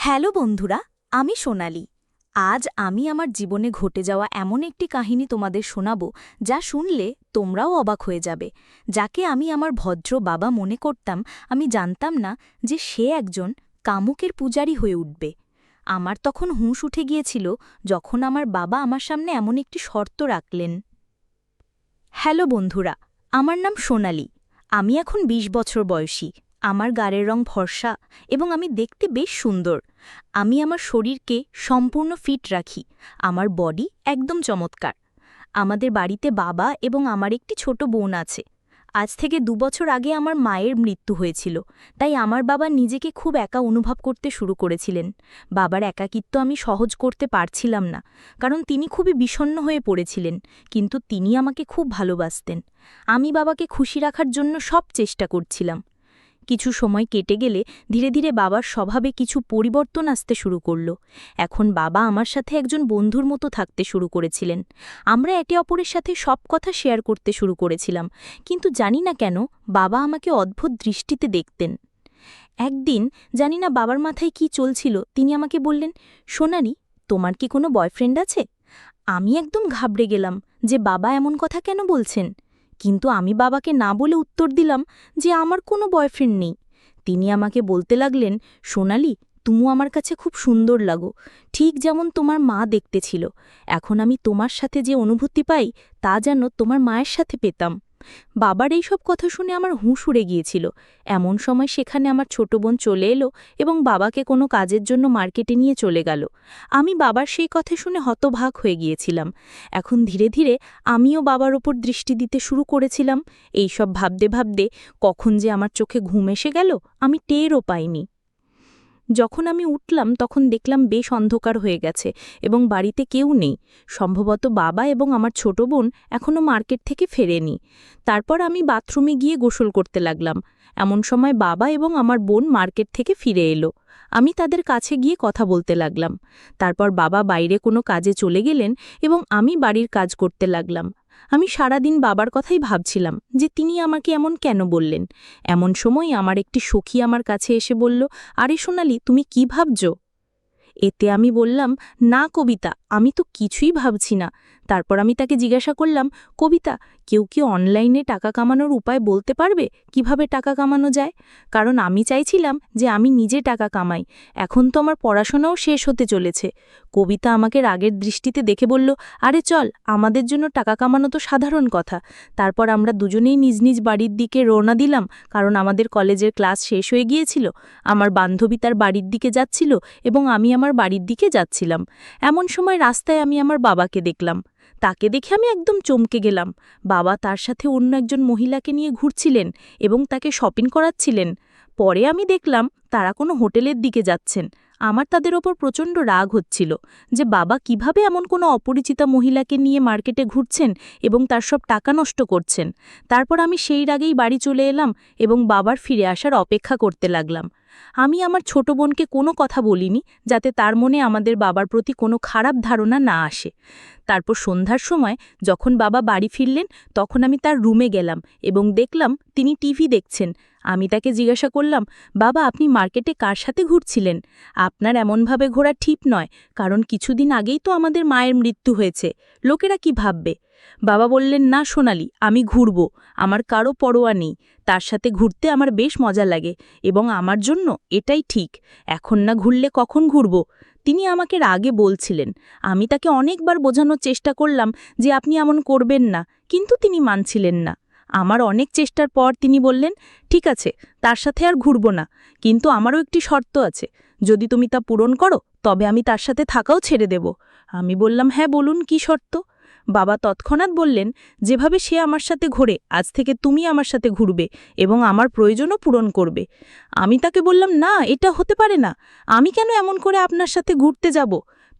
Hello বন্ধুরা, আমি সোনালি। আজ আমি আমার জীবনে ঘটে যাওয়া এমন একটি কাহিনী তোমাদের শোনাব যা শুনলে তোমরাও অবাক হয়ে যাবে। যাকে আমি আমার ভদ্র বাবা মনে করতাম, আমি জানতাম না যে সে একজন কামুকের পূজারী হয়ে উঠবে। আমার তখন হুঁশ উঠে গিয়েছিল যখন আমার বাবা আমার সামনে এমন একটি শর্ত রাখলেন। হ্যালো বন্ধুরা, আমার নাম সোনালি। আমি এখন ২০ বছর বয়সী। আমার গায়ের রং ফর্সা এবং আমি দেখতে বেশ সুন্দর। আমি আমার শরীরকে সম্পূর্ণ ফিট রাখি। আমার বডি একদম চমৎকার। আমাদের বাড়িতে বাবা এবং আমার একটি ছোট বোন আছে। আজ থেকে ২ বছর আগে আমার মায়ের মৃত্যু হয়েছিল, তাই আমার বাবা নিজেকে খুব একা অনুভব করতে শুরু করেছিলেন। বাবার একাকিত্ব আমি সহজ করতে পারছিলাম না, কারণ তিনি খুবই বিষণ্ণ হয়ে পড়েছিলেন, কিন্তু তিনি আমাকে খুব ভালোবাসতেন। আমি বাবাকে খুশি রাখার জন্য সব চেষ্টা করছিলাম। কিছু সময় কেটে গেলে ধীরে ধীরে বাবার স্বভাবে কিছু পরিবর্তন আসতে শুরু করল। এখন বাবা আমার সাথে একজন বন্ধুর মতো থাকতে শুরু করেছিলেন। আমরা একে অপরের সাথে সব কথা শেয়ার করতে শুরু করেছিলাম, কিন্তু জানি না কেন বাবা আমাকে অদ্ভুত দৃষ্টিতে দেখতেন। একদিন জানি না বাবার মাথায় কি চলছিল, তিনি আমাকে বললেন, সোনালি, তোমার কি কোনো বয়ফ্রেন্ড আছে? আমি একদম ঘাবড়ে গেলাম যে বাবা এমন কথা কেন বলছেন, কিন্তু আমি বাবাকে না বলে উত্তর দিলাম যে আমার কোনো বয়ফ্রেন্ড নেই। তিনি আমাকে বলতে লাগলেন, সোনালি, তুমি আমার কাছে খুব সুন্দর লাগো, ঠিক যেমন তোমার মা দেখতে ছিল। এখন আমি তোমার সাথে যে অনুভূতি পাই তা যেন তোমার মায়ের সাথে পেতাম। বাবার এইসব কথা শুনে আমার হুঁশ উড়ে গিয়েছিল। এমন সময় সেখানে আমার ছোট বোন চলে এলো এবং বাবাকে কোনো কাজের জন্য মার্কেটে নিয়ে চলে গেল। আমি বাবার সেই কথা শুনে হতবাক হয়ে গিয়েছিলাম। এখন ধীরে ধীরে আমিও বাবার ওপর দৃষ্টি দিতে শুরু করেছিলাম। এইসব ভাবতে ভাবতে কখন যে আমার চোখে ঘুম এসে গেল আমি টেরও পাইনি। যখন আমি উঠলাম তখন দেখলাম বেশ অন্ধকার হয়ে গেছে এবং বাড়িতে কেউ নেই। সম্ভবত বাবা এবং আমার ছোট বোন এখনও মার্কেট থেকে ফেরেনি। তারপর আমি বাথরুমে গিয়ে গোসল করতে লাগলাম। এমন সময় বাবা এবং আমার বোন মার্কেট থেকে ফিরে এলো। আমি তাদের কাছে গিয়ে কথা বলতে লাগলাম। তারপর বাবা বাইরে কোনো কাজে চলে গেলেন এবং আমি বাড়ির কাজ করতে লাগলাম। আমি সারাদিন বাবার কথাই ভাবছিলাম যে তিনি আমাকে এমন কেন বললেন। এমন সময় আমার একটি সখী আমার কাছে এসে বলল, আরে সোনালি, তুমি কি ভাবছ? এতে আমি বললাম, না কবিতা, আমি তো কিছুই ভাবছি না। তারপর আমি তাকে জিজ্ঞাসা করলাম, কবিতা, কেউ কি অনলাইনে টাকা কামানোর উপায় বলতে পারবে, কিভাবে টাকা কামানো যায়? কারণ আমি চাইছিলাম যে আমি নিজে টাকা কামাই। এখন তো আমার পড়াশোনাও শেষ হতে চলেছে। কবিতা আমাকে রাগের দৃষ্টিতে দেখে বলল, আরে চল, আমাদের জন্য টাকা কামানো তো সাধারণ কথা। তারপর আমরা দুজনেই নিজ নিজ বাড়ির দিকে রওনা দিলাম, কারণ আমাদের কলেজের ক্লাস শেষ হয়ে গিয়েছিল। আমার বান্ধবী তার বাড়ির দিকে যাচ্ছিল এবং আমি আমার বাড়ির দিকে যাচ্ছিলাম। এমন সময় রাস্তায় আমি আমার বাবাকে দেখলাম। তাকে দেখে আমি একদম চমকে গেলাম। বাবা তার সাথে অন্য একজন মহিলাকে নিয়ে ঘুরছিলেন এবং তাকে শপিং করাচ্ছিলেন। পরে আমি দেখলাম তারা কোনো হোটেলের দিকে যাচ্ছেন। আমার তাদের ওপর প্রচণ্ড রাগ হচ্ছিল যে বাবা কিভাবে এমন কোনো অপরিচিতা মহিলাকে নিয়ে মার্কেটে ঘুরছেন এবং তার সব টাকা নষ্ট করছেন। তারপর আমি সেই রাগেই বাড়ি চলে এলাম এবং বাবার ফিরে আসার অপেক্ষা করতে লাগলাম। আমি আমার ছোট বোনকে কোনো কথা বলিনি, যাতে তার মনে আমাদের বাবার প্রতি কোনো খারাপ ধারণা না আসে। তারপর সন্ধ্যার সময় যখন বাবা বাড়ি ফিরলেন তখন আমি তার রুমে গেলাম এবং দেখলাম তিনি টিভি দেখছেন। আমি তাকে জিজ্ঞাসা করলাম, বাবা, আপনি মার্কেটে কার সাথে ঘুরছিলেন? আপনার এমনভাবে ঘোরা ঠিক নয়, কারণ কিছুদিন আগেই তো আমাদের মায়ের মৃত্যু হয়েছে। লোকেরা কি ভাববে? বাবা বললেন, না সোনালি, আমি ঘুরব, আমার কারো পরোয়া নেই। তার সাথে ঘুরতে আমার বেশ মজা লাগে এবং আমার জন্য এটাই ঠিক। এখন না ঘুরলে কখন ঘুরব? তিনি আমাকে রাগে বলছিলেন। আমি তাকে অনেকবার বোঝানোর চেষ্টা করলাম যে আপনি এমন করবেন না, কিন্তু তিনি মানছিলেন না। আমার অনেক চেষ্টার পর তিনি বললেন, ঠিক আছে, তার সাথে আর ঘুরব না, কিন্তু আমারও একটি শর্ত আছে। যদি তুমি তা পূরণ করো তবে আমি তার সাথে থাকাও ছেড়ে দেব। আমি বললাম, হ্যাঁ বলুন, কি শর্ত? বাবা তৎক্ষণাৎ বললেন, যেভাবে সে আমার সাথে ঘোরে আজ থেকে তুমি আমার সাথে ঘুরবে এবং আমার প্রয়োজনও পূরণ করবে। আমি তাকে বললাম, না, এটা হতে পারে না। আমি কেন এমন করে আপনার সাথে ঘুরতে যাব?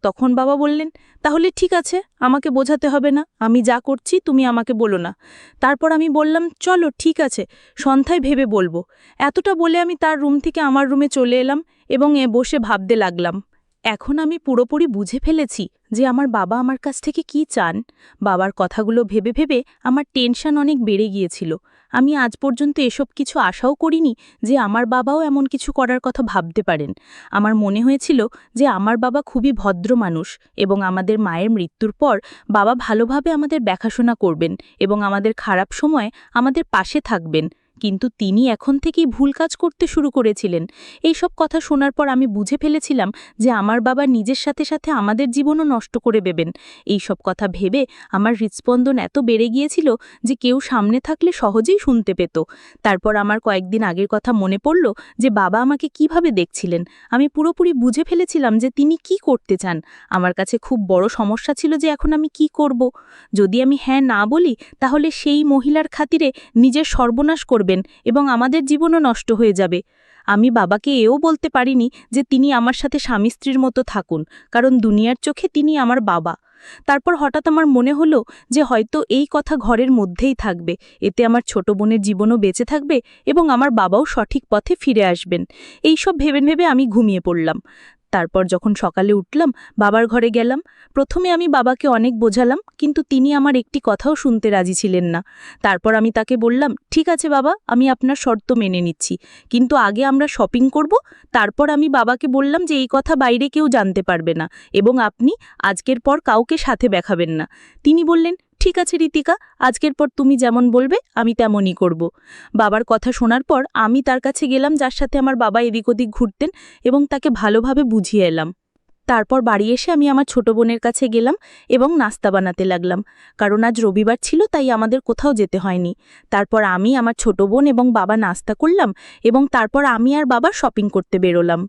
তখন বাবা বললেন, তাহলে ঠিক আছে, আমাকে বোঝাতে হবে না, আমি যা করছি তুমি আমাকে বলো না। তারপর আমি বললাম, চলো ঠিক আছে, সন্ধ্যায় ভেবে বলবো। এতটা বলে আমি তার রুম থেকে আমার রুমে চলে এলাম এবং বসে ভাবতে লাগলাম। এখন আমি পুরোপুরি বুঝে ফেলেছি যে আমার বাবা আমার কাছ থেকে কি চান। বাবার কথাগুলো ভেবে ভেবে আমার টেনশন অনেক বেড়ে গিয়েছিল। আমি আজ পর্যন্ত এসব কিছু আশাও করিনি যে আমার বাবাও এমন কিছু করার কথা ভাবতে পারেন। আমার মনে হয়েছিল যে আমার বাবা খুবই ভদ্র মানুষ এবং আমাদের মায়ের মৃত্যুর পর বাবা ভালোভাবে আমাদের দেখাশোনা করবেন এবং আমাদের খারাপ সময়ে আমাদের পাশে থাকবেন। কিন্তু তিনি এখন থেকেই ভুল কাজ করতে শুরু করেছিলেন। এই সব কথা শোনার পর আমি বুঝে ফেলেছিলাম যে আমার বাবা নিজের সাথে সাথে আমাদের জীবনও নষ্ট করে দেবেন। এই সব কথা ভেবে আমার হৃৎস্পন্দন এত বেড়ে গিয়েছিল যে কেউ সামনে থাকলে সহজেই শুনতে পেত। তারপর আমার কয়েকদিন আগের কথা মনে পড়ল যে বাবা আমাকে কিভাবে দেখছিলেন। আমি পুরোপুরি বুঝে ফেলেছিলাম যে তিনি কি করতে চান। আমার কাছে খুব বড় সমস্যা ছিল যে এখন আমি কি করব। যদি আমি হ্যাঁ না বলি তাহলে সেই মহিলার খাতিরে নিজের সর্বনাশ করবেন এবং আমাদের জীবনও নষ্ট হয়ে যাবে। আমি বাবাকে এও বলতে পারিনি যে তিনি আমার সাথে স্বামী স্ত্রীর মতো থাকুন, কারণ দুনিয়ার চোখে তিনি আমার বাবা। তারপর হঠাৎ আমার মনে হলো যে হয়তো এই কথা ঘরের মধ্যেই থাকবে, এতে আমার ছোট বোনের জীবনও বেঁচে থাকবে এবং আমার বাবাও সঠিক পথে ফিরে আসবেন। এই সব ভেবে ভেবে আমি ঘুমিয়ে পড়লাম। তারপর যখন সকালে উঠলাম, বাবার ঘরে গেলাম। প্রথমে আমি বাবাকে অনেক বোঝালাম, কিন্তু তিনি আমার একটি কথাও শুনতে রাজি ছিলেন না। তারপর আমি তাকে বললাম, ঠিক আছে বাবা, আমি আপনার শর্ত মেনে নিচ্ছি, কিন্তু আগে আমরা শপিং করব। তারপর আমি বাবাকে বললাম যে এই কথা বাইরে কেউ জানতে পারবে না এবং আপনি আজকের পর কাউকে সাথে দেখাবেন না। তিনি বললেন, ঠিক আছে ঋতিকা, আজকের পর তুমি যেমন বলবে আমি তেমনই করব। বাবার কথা শোনার পর আমি তার কাছে গেলাম যার সাথে আমার বাবা এদিক ওদিক ঘুরতেন এবং তাকে ভালোভাবে বুঝিয়ে এলাম। তারপর বাড়ি এসে আমি আমার ছোট বোনের কাছে গেলাম এবং নাস্তা বানাতে লাগলাম, কারণ আজ রবিবার ছিল, তাই আমাদের কোথাও যেতে হয়নি। তারপর আমি, আমার ছোট বোন এবং বাবা নাস্তা করলাম এবং তারপর আমি আর বাবা শপিং করতে বেরোলাম।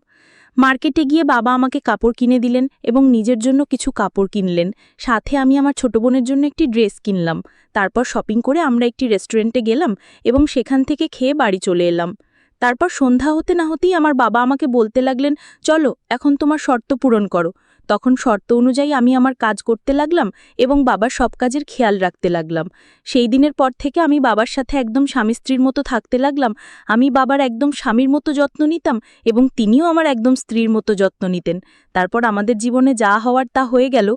মার্কেটে গিয়ে বাবা আমাকে কাপড় কিনে দিলেন এবং নিজের জন্য কিছু কাপড় কিনলেন। সাথে আমি আমার ছোট বোনের জন্য একটি ড্রেস কিনলাম। তারপর শপিং করে আমরা একটি রেস্টুরেন্টে গেলাম এবং সেখান থেকে খেয়ে বাড়ি চলে এলাম। তারপর সন্ধ্যা হতে না হতেই আমার বাবা আমাকে বলতে লাগলেন, চলো এখন তোমার শর্ত পূরণ করো। তখন শর্ত অনুযায়ী আমি আমার কাজ করতে লাগলাম এবং বাবার সব কাজের খেয়াল রাখতে লাগলাম। সেই দিনের পর থেকে আমি বাবার সাথে একদম স্বামী স্ত্রীর মতো থাকতে লাগলাম। আমি বাবার একদম স্বামীর মতো যত্ন নিতাম এবং তিনিও আমার একদম স্ত্রীর মতো যত্ন নিতেন। তারপর আমাদের জীবনে যা হওয়ার তা হয়ে গেল।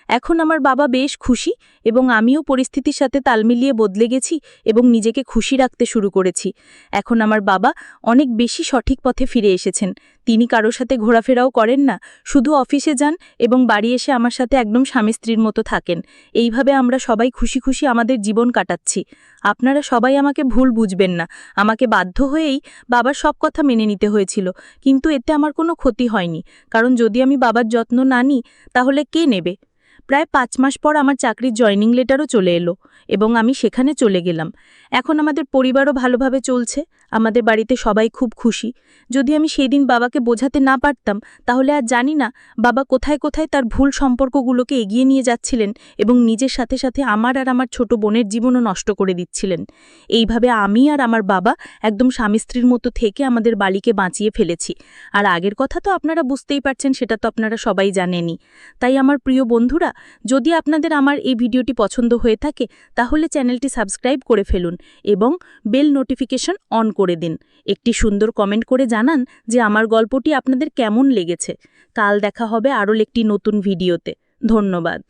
এখন আমার বাবা বেশ খুশি এবং আমিও পরিস্থিতির সাথে তাল মিলিয়ে বদলে গেছি এবং নিজেকে খুশি রাখতে শুরু করেছি। এখন আমার বাবা অনেক বেশি সঠিক পথে ফিরে এসেছেন। তিনি কারোর সাথে ঘোরাফেরাও করেন না, শুধু অফিসে যান এবং বাড়ি এসে আমার সাথে একদম স্বামী স্ত্রীর মতো থাকেন। এইভাবে আমরা সবাই খুশি খুশি আমাদের জীবন কাটাচ্ছি। আপনারা সবাই আমাকে ভুল বুঝবেন না। আমাকে বাধ্য হয়েই বাবার সব কথা মেনে নিতে হয়েছিল, কিন্তু এতে আমার কোনো ক্ষতি হয়নি, কারণ যদি আমি বাবার যত্ন না নিই তাহলে কে নেবে? প্রায় 5 মাস পর আমার চাকরির জয়নিং লেটারও চলে এলো এবং আমি সেখানে চলে গেলাম। এখন আমাদের পরিবারও ভালোভাবে চলছে, আমাদের বাড়িতে সবাই খুব খুশি। যদি আমি সেই দিন বাবাকে বোঝাতে না পারতাম তাহলে আর জানি না বাবা কোথায় কোথায় তার ভুল সম্পর্কগুলোকে এগিয়ে নিয়ে যাচ্ছিলেন এবং নিজের সাথে সাথে আমার আর আমার ছোট বোনের জীবনও নষ্ট করে দিচ্ছিলেন। এইভাবে আমি আর আমার বাবা একদম স্বামী স্ত্রীর মতো থেকে আমাদের বাড়িকে বাঁচিয়ে ফেলেছি। আর আগের কথা তো আপনারা বুঝতেই পারছেন, সেটা তো আপনারা সবাই জানেনই। তাই আমার প্রিয় বন্ধুরা, যদি আপনাদের আমার এই ভিডিওটি পছন্দ হয়ে থাকে তাহলে চ্যানেলটি সাবস্ক্রাইব করে ফেলুন এবং বেল নোটিফিকেশন অন করে দিন। একটি সুন্দর কমেন্ট করে জানান যে আমার গল্পটি আপনাদের কেমন লেগেছে। কাল দেখা হবে আরও একটি নতুন ভিডিওতে। ধন্যবাদ।